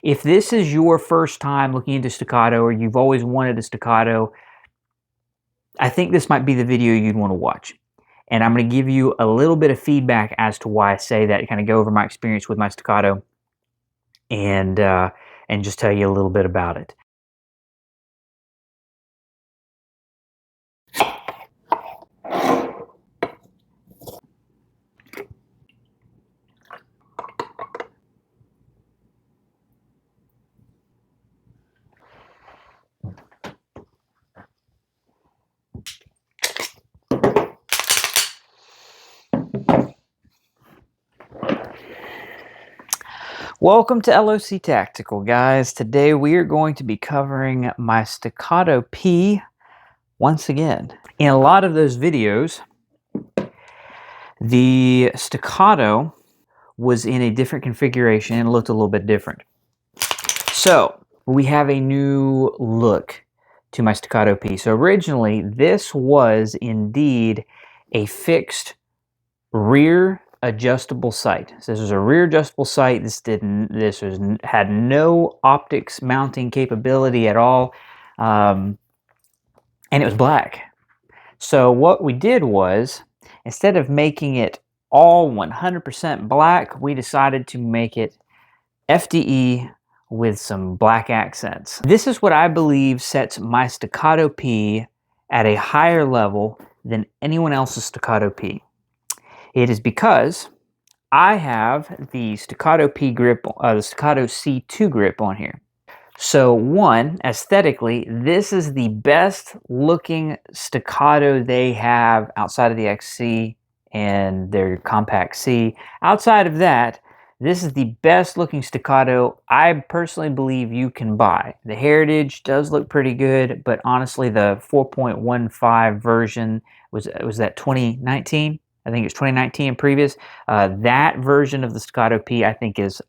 If this is your first time looking into staccato or you've always wanted a staccato, I think this might be the video you'd want to watch. And I'm going to give you a little bit of feedback as to why I say that, kind of go over my experience with my staccato and just tell you a little bit about it. Welcome to LOC Tactical, guys. Today we are going to be covering my Staccato P once again. In a lot of those videos, the staccato was in a different configuration and looked a little bit different. So we have a new look to my Staccato P. So originally this was indeed a fixed rear adjustable sight. So this was a rear adjustable sight. Had no optics mounting capability at all, and it was black. So what we did was, instead of making it all 100% black, we decided to make it FDE with some black accents. This is what I believe sets my Staccato P at a higher level than anyone else's Staccato P. It is because I have the Staccato P grip, the Staccato C2 grip on here. So one, aesthetically, this is the best looking staccato they have outside of the XC and their Compact C. Outside of that, this is the best looking staccato I personally believe you can buy. The Heritage does look pretty good, but honestly the 4.15 version was that 2019? I think it's 2019 and previous. That version of the Staccato P I think is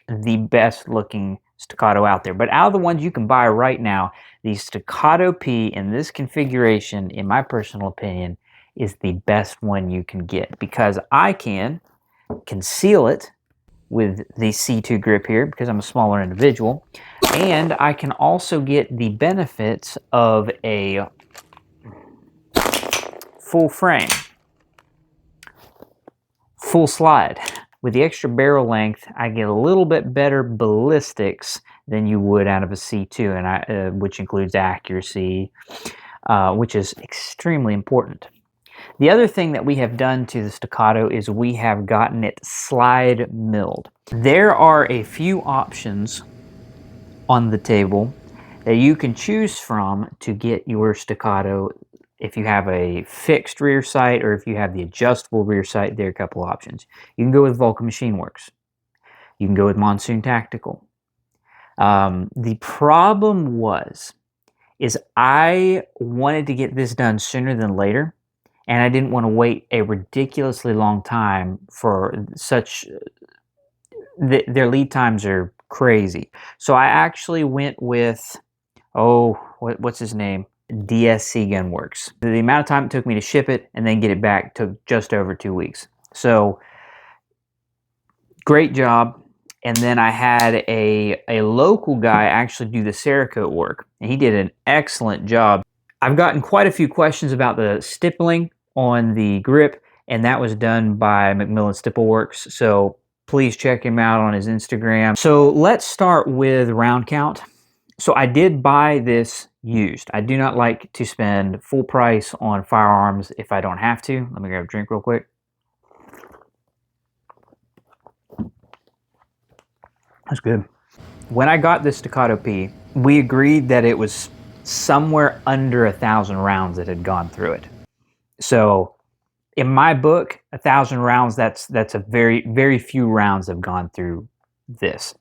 the best looking staccato out there. But out of the ones you can buy right now, the Staccato P in this configuration, in my personal opinion, is the best one you can get, because I can conceal it with the C2 grip here because I'm a smaller individual, and I can also get the benefits of a full frame, full slide. With the extra barrel length, I get a little bit better ballistics than you would out of a C2, and which includes accuracy, which is extremely important. The other thing that we have done to the staccato is we have gotten it slide milled. There are a few options on the table that you can choose from to get your staccato. If you have a fixed rear sight or if you have the adjustable rear sight, there are a couple options. You can go with Vulcan Machine Works. You can go with Monsoon Tactical. The problem is I wanted to get this done sooner than later, and I didn't want to wait a ridiculously long time for their lead times are crazy. So I actually went with, what's his name? DSC Gunworks. The amount of time it took me to ship it and then get it back took just over 2 weeks. So great job. And then I had a local guy actually do the Cerakote work, and he did an excellent job. I've gotten quite a few questions about the stippling on the grip, and that was done by McMillan Stipple Works. So please check him out on his Instagram. So let's start with round count. So I did buy this used. I do not like to spend full price on firearms if I don't have to. Let me grab a drink real quick. That's good. When I got this Staccato P, we agreed that it was somewhere under 1,000 rounds that had gone through it. So in my book, 1,000 rounds, that's a very, very few rounds have gone through this.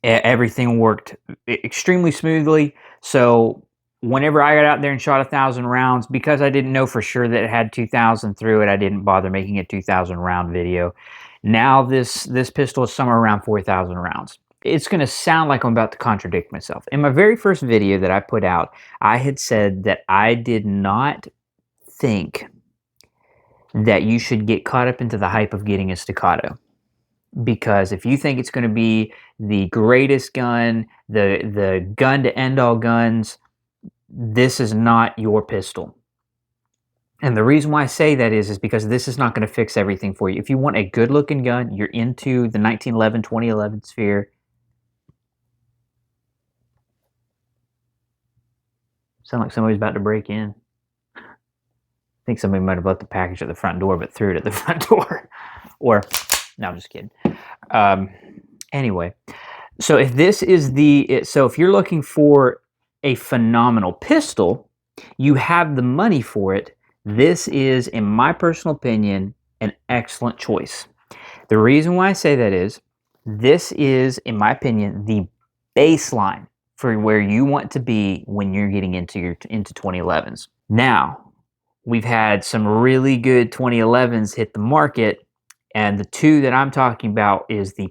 Everything worked extremely smoothly. So whenever I got out there and shot 1,000 rounds, because I didn't know for sure that it had 2,000 through it, I didn't bother making a 2,000 round video. Now this pistol is somewhere around 4,000 rounds. It's going to sound like I'm about to contradict myself. In my very first video that I put out, I had said that I did not think that you should get caught up into the hype of getting a staccato. because if you think it's going to be the greatest gun, the gun to end all guns, this is not your pistol. And the reason why I say that is because this is not going to fix everything for you. If you want a good looking gun, you're into the 1911, 2011 sphere. Sound like somebody's about to break in. I think somebody might have left the package at the front door, but threw it at the front door. Or, no, I'm just kidding. Anyway, so if this is so if you're looking for a phenomenal pistol, you have the money for it, this is, in my personal opinion, an excellent choice. The reason why I say that is, this is, in my opinion, the baseline for where you want to be when you're getting into 2011s. Now, we've had some really good 2011s hit the market, and the two that I'm talking about is the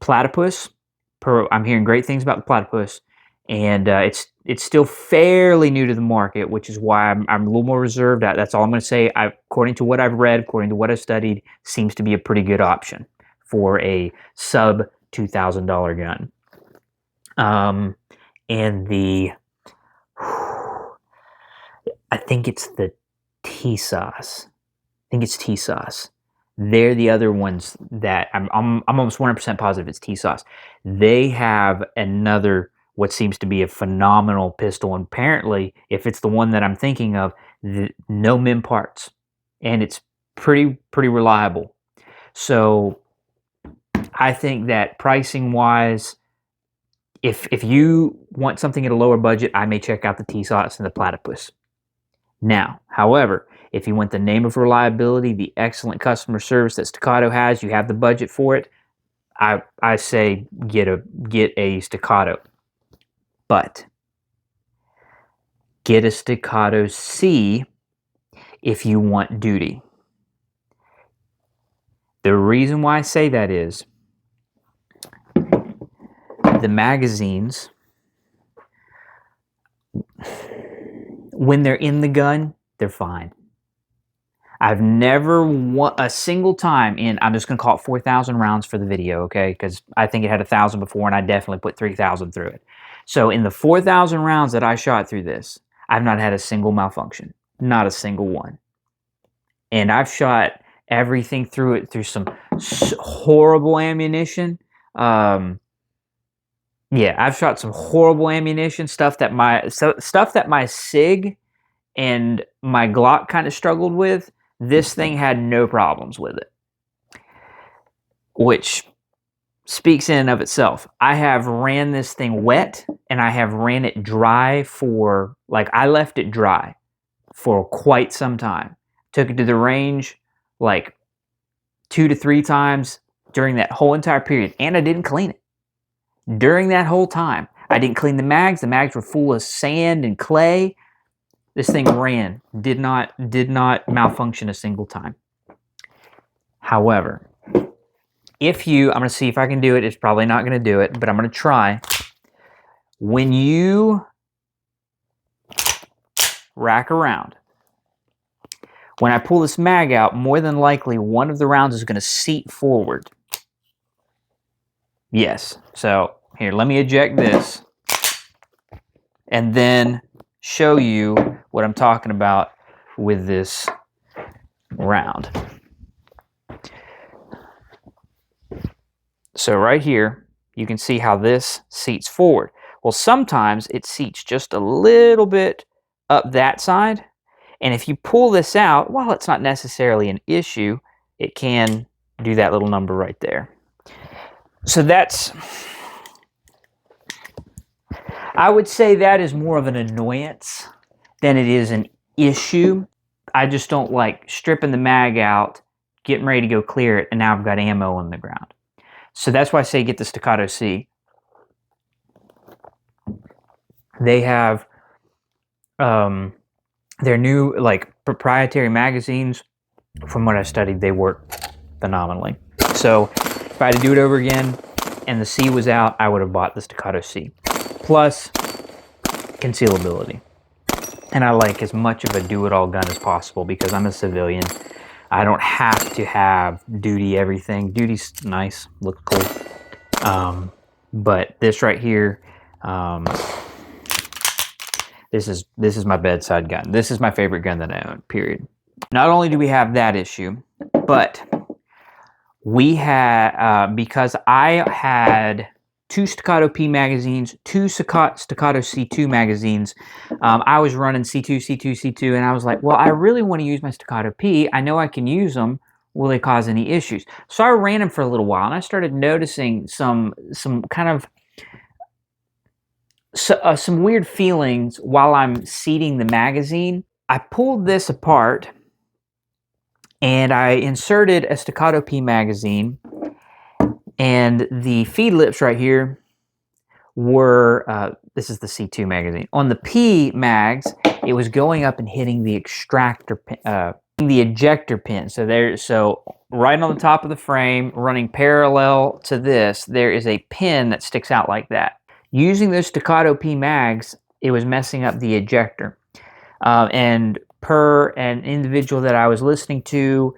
Platypus. I'm hearing great things about the Platypus, and it's still fairly new to the market, which is why I'm a little more reserved. That's all I'm going to say. According to what I've read, according to what I've studied, seems to be a pretty good option for a sub $2,000 gun. And I think it's the TSOS. They're the other ones that I'm almost 100% positive it's TSOS. They have another, what seems to be a phenomenal pistol, and apparently, if it's the one that I'm thinking of, no MIM parts, and it's pretty reliable. So I think that pricing wise, if you want something at a lower budget, I may check out the TSOS and the Platypus. Now, however, if you want the name of reliability, the excellent customer service that Staccato has, you have the budget for it, I say get a Staccato. But get a Staccato C if you want duty. The reason why I say that is the magazines, when they're in the gun, they're fine. I've never a single time I'm just going to call it 4,000 rounds for the video, okay? Because I think it had 1,000 before, and I definitely put 3,000 through it. So in the 4,000 rounds that I shot through this, I've not had a single malfunction. Not a single one. And I've shot everything through it through some horrible ammunition. Yeah, I've shot some horrible ammunition, stuff that my SIG and my Glock kind of struggled with. This thing had no problems with it, which speaks in and of itself. I have ran this thing wet, and I have ran it dry for, I left it dry for quite some time. Took it to the range 2 to 3 times during that whole entire period, and I didn't clean it. During that whole time, I didn't clean the mags. The mags were full of sand and clay. This thing ran, did not malfunction a single time. However, I'm going to see if I can do it. It's probably not going to do it, but I'm going to try. When you rack around, when I pull this mag out, more than likely one of the rounds is going to seat forward. Yes. So here, let me eject this and then show you what I'm talking about with this round. So right here, you can see how this seats forward. Well, sometimes it seats just a little bit up that side. And if you pull this out, while it's not necessarily an issue, it can do that little number right there. So I would say that is more of an annoyance than it is an issue. I just don't like stripping the mag out, getting ready to go clear it, and now I've got ammo on the ground. So that's why I say get the Staccato C. They have their new proprietary magazines. From what I studied, they work phenomenally. So if I had to do it over again and the C was out, I would have bought the Staccato C. Plus concealability. And I like as much of a do-it-all gun as possible because I'm a civilian. I don't have to have duty everything. Duty's nice, looks cool. But this right here, this is my bedside gun. This is my favorite gun that I own, period. Not only do we have that issue, but we had, because I had 2 Staccato P magazines, 2 Staccato C2 magazines. I was running C2, C2, C2, and I was like, well, I really want to use my Staccato P. I know I can use them. Will they cause any issues? So I ran them for a little while, and I started noticing some kind of some weird feelings while I'm seating the magazine. I pulled this apart, and I inserted a Staccato P magazine, and the feed lips right here were, this is the C2 magazine. On the P mags, it was going up and hitting the extractor pin, the ejector pin. So right on the top of the frame, running parallel to this, there is a pin that sticks out like that. Using those Staccato P mags, it was messing up the ejector. And per an individual that I was listening to,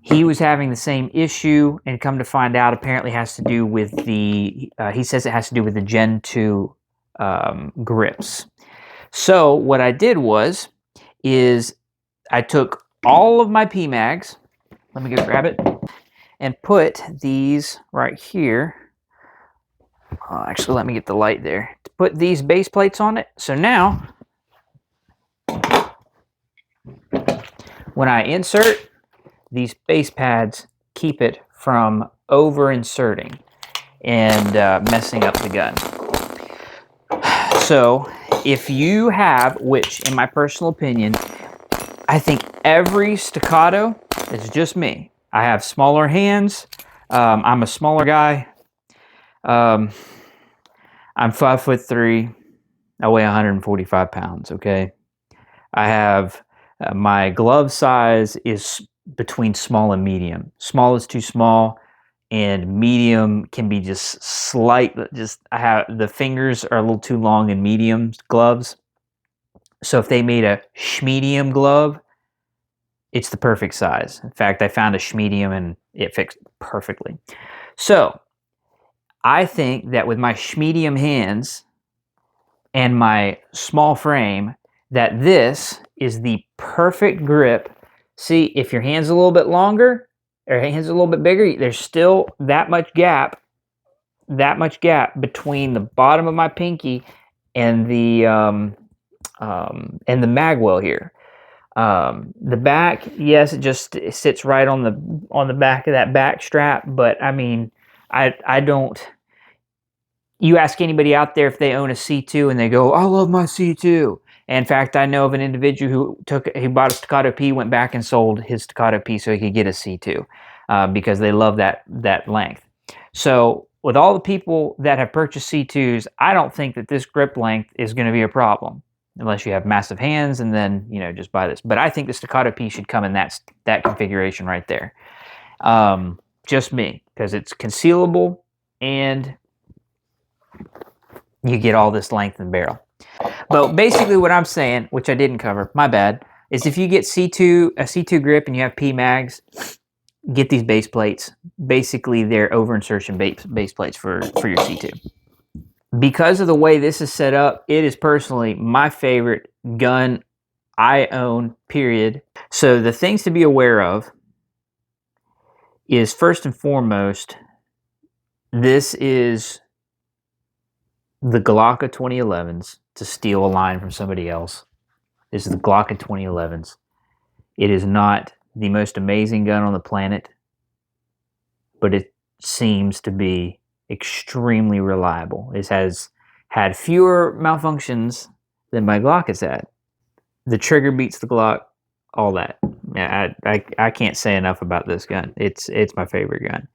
he was having the same issue, and come to find out, apparently has to do with the, he says it has to do with the Gen 2 grips. So what I did is I took all of my PMags, let me go grab it, and put these right here. Actually, let me get the light there. To put these base plates on it. So now, when I insert, these base pads keep it from over-inserting and messing up the gun. So if you have, which in my personal opinion, I think every Staccato, it's just me. I have smaller hands. I'm a smaller guy. I'm 5'3". I weigh 145 pounds, okay? I have, my glove size is between small and medium. Small is too small, and medium can be just slight. I have, the fingers are a little too long in medium gloves. So if they made a schmedium glove, it's the perfect size. In fact, I found a schmedium and it fits perfectly. So I think that with my schmedium hands and my small frame, that this is the perfect grip. See, if your hand's a little bit longer, or your hand's a little bit bigger, there's still that much gap between the bottom of my pinky and the mag well here. The back, yes, it sits right on the back of that back strap, but I mean, I don't. You ask anybody out there if they own a C2 and they go, I love my C2. In fact, I know of an individual who bought a Staccato P, went back and sold his Staccato P so he could get a C2 because they love that length. So with all the people that have purchased C2s, I don't think that this grip length is going to be a problem unless you have massive hands, and then, you know, just buy this. But I think the Staccato P should come in that configuration right there. Just me, because it's concealable and you get all this length and barrel. But basically what I'm saying, which I didn't cover, my bad, is if you get a C2 grip and you have P mags, get these base plates. Basically, they're over-insertion base plates for your C2. Because of the way this is set up, it is personally my favorite gun I own, period. So the things to be aware of is, first and foremost, this is the Glocka 2011s, to steal a line from somebody else. This is the Glocka 2011s. It is not the most amazing gun on the planet, but it seems to be extremely reliable. It has had fewer malfunctions than my Glock has had. The trigger beats the Glock, all that. Yeah, I can't say enough about this gun. It's my favorite gun.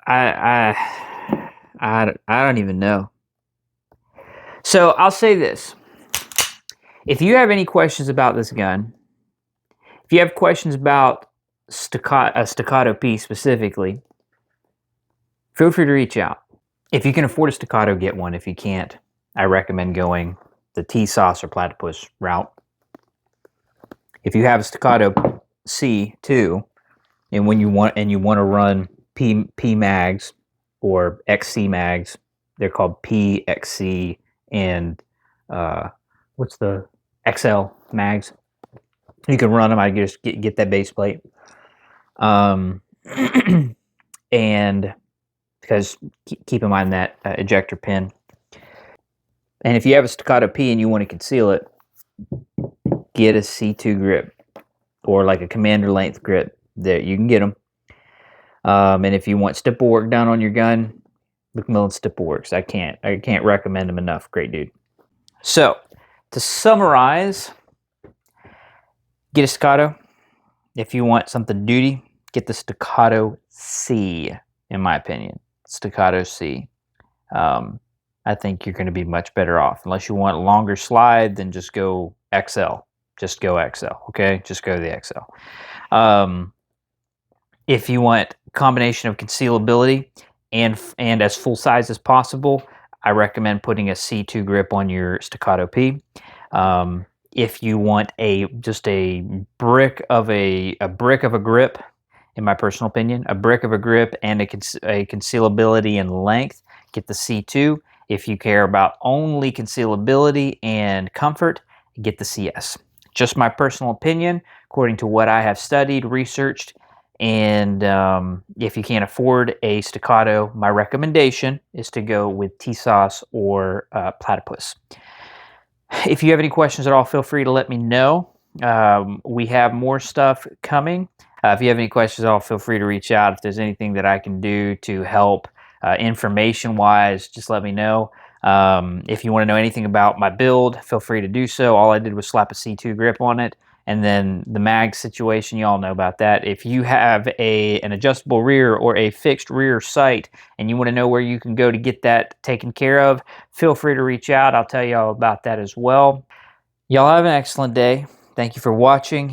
I don't even know. So I'll say this. If you have any questions about this gun, if you have questions about Staccato P specifically, feel free to reach out. If you can afford a Staccato, get one. If you can't, I recommend going the T-sauce or platypus route. If you have a Staccato C too, and when you want to run P mags or XC mags, they're called P, XC, and what's the XL mags. You can run them. I just get that base plate, and because keep in mind that ejector pin. And if you have a Staccato P and you want to conceal it, get a C2 grip or like a commander length grip. There, you can get them. And if you want stipple work done on your gun, McMillan Stipple Works. I can't recommend them enough. Great dude. So to summarize, get a Staccato. If you want something duty, get the Staccato C. In my opinion, Staccato C. I think you're going to be much better off. Unless you want a longer slide, then just go XL. Just go XL, okay? Just go to the XL. If you want a combination of concealability and as full size as possible, I recommend putting a C2 grip on your Staccato P. If you want just a brick of a grip, in my personal opinion, a brick of a grip and a concealability and length, get the C2. If you care about only concealability and comfort, get the CS. Just my personal opinion, according to what I have studied, researched, and if you can't afford a Staccato, my recommendation is to go with T-sauce or platypus. If you have any questions at all, feel free to let me know. We have more stuff coming. If you have any questions at all, feel free to reach out. If there's anything that I can do to help information-wise, just let me know. If you want to know anything about my build, feel free to do so. All I did was slap a C2 grip on it. And then the mag situation, you all know about that. If you have an adjustable rear or a fixed rear sight and you want to know where you can go to get that taken care of, feel free to reach out. I'll tell you all about that as well. Y'all have an excellent day. Thank you for watching.